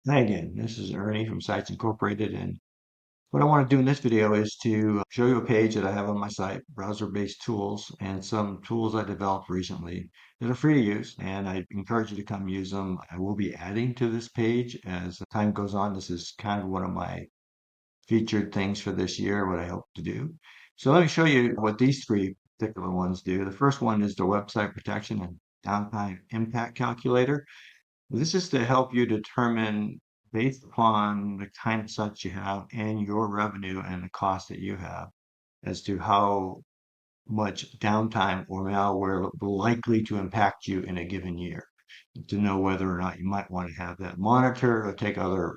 Hi again, this is Ernie from Sites Incorporated, and what I want to do in this video is to show you a page that I have on my site, browser-based tools, and some tools I developed recently that are free to use, and I encourage you to come use them. I will be adding to this page as time goes on. This is kind of one of my featured things for this year, what I hope to do. So let me show you what these three particular ones do. The first one is the website protection and downtime impact calculator. This is to help you determine, based upon the kind of sites you have and your revenue and the cost that you have, as to how much downtime or malware likely to impact you in a given year, to know whether or not you might want to have that monitored or take other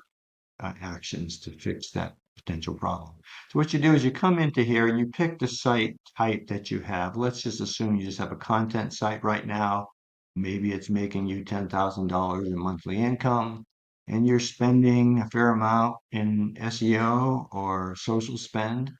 actions to fix that potential problem. So what you do is you come into here and you pick the site type that you have. Let's just assume you just have a content site right now. Maybe it's making you $10,000 in monthly income and you're spending a fair amount in SEO or social spend.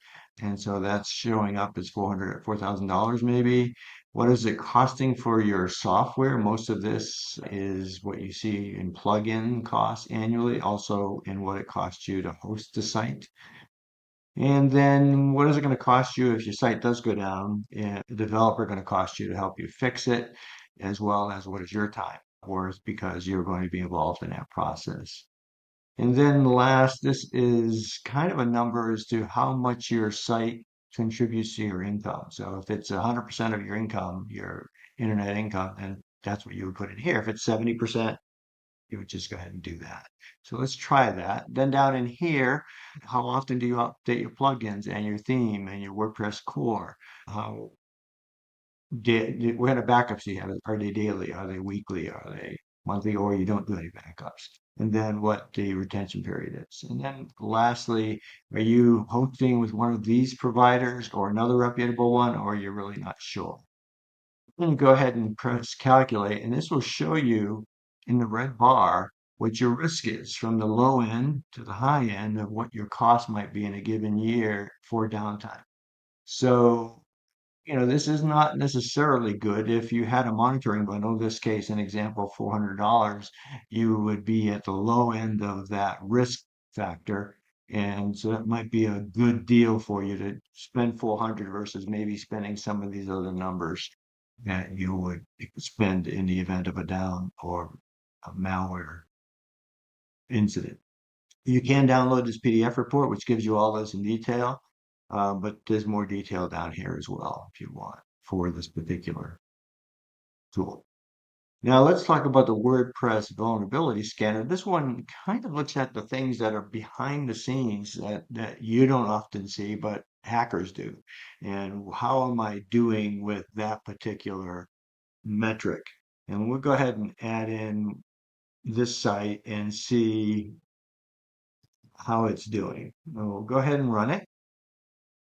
And so that's showing up as $4,000 maybe. What is it costing for your software? Most of this is what you see in plugin costs annually, also in what it costs you to host the site. And then what is it going to cost you if your site does go down? And the developer going to cost you to help you fix it, as well as what is your time worth because you're going to be involved in that process. And then last, this is kind of a number as to how much your site contributes to your income. So if it's 100% of your income, your internet income, then that's what you would put in here. If it's 70%, you would just go ahead and do that. So let's try that. Then down in here, how often do you update your plugins and your theme and your WordPress core? How what kind of backups do you have? Are they daily? Are they weekly? Are they monthly? Or you don't do any backups? And then what the retention period is. And then lastly, are you hosting with one of these providers or another reputable one, or you're really not sure? Then go ahead and press calculate, and this will show you in the red bar what your risk is from the low end to the high end of what your cost might be in a given year for downtime. So this is not necessarily good. If you had a monitoring bundle, in this case, an example, $400, you would be at the low end of that risk factor. And so that might be a good deal for you to spend 400 versus maybe spending some of these other numbers that you would spend in the event of a down or a malware incident. You can download this PDF report, which gives you all this in detail, but there's more detail down here as well if you want for this particular tool. Now let's talk about the WordPress vulnerability scanner. This one kind of looks at the things that are behind the scenes that you don't often see, but hackers do. And how am I doing with that particular metric? And we'll go ahead and add in this site and see how it's doing. We'll go ahead and run it.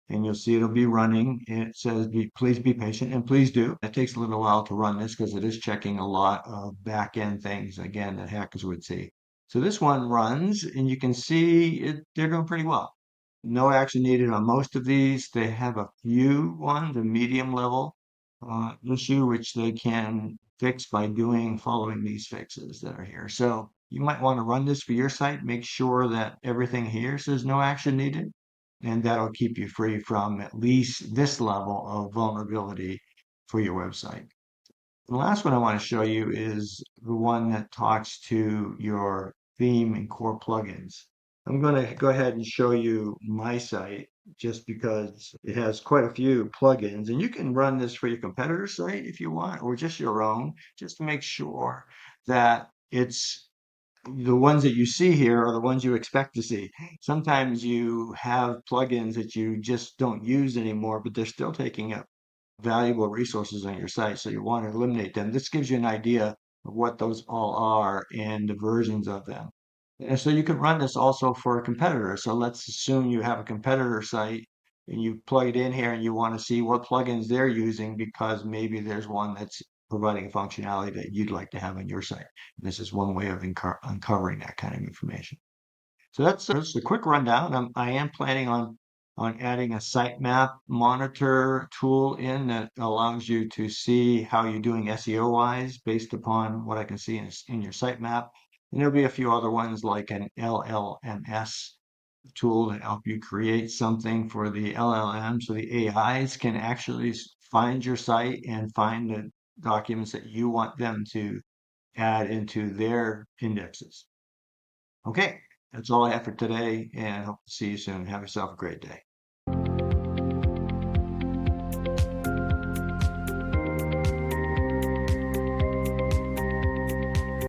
And you'll see it'll be running. It says, please be patient, and please do. It takes a little while to run this because it is checking a lot of back end things, again, that hackers would see. So this one runs, and you can see they're doing pretty well. No action needed on most of these. They have a few ones, a medium level issue, which they can fix by following these fixes that are here. So you might want to run this for your site. Make sure that everything here says no action needed, and that'll keep you free from at least this level of vulnerability for your website. The last one I want to show you is the one that talks to your theme and core plugins. I'm going to go ahead and show you my site just because it has quite a few plugins, and you can run this for your competitor site if you want, or just your own, just to make sure that it's the ones that you see here are the ones you expect to see. Sometimes you have plugins that you just don't use anymore, but they're still taking up valuable resources on your site. So you want to eliminate them. This gives you an idea of what those all are and the versions of them. And so you could run this also for a competitor. So let's assume you have a competitor site and you plug it in here and you want to see what plugins they're using because maybe there's one that's providing a functionality that you'd like to have on your site. And this is one way of uncovering that kind of information. So that's just a quick rundown. I am planning on adding a sitemap monitor tool in that allows you to see how you're doing SEO wise based upon what I can see in your sitemap. And there'll be a few other ones like an LLMS tool to help you create something for the LLM so the AIs can actually find your site and find the documents that you want them to add into their indexes. Okay, that's all I have for today, and I hope to see you soon. Have yourself a great day.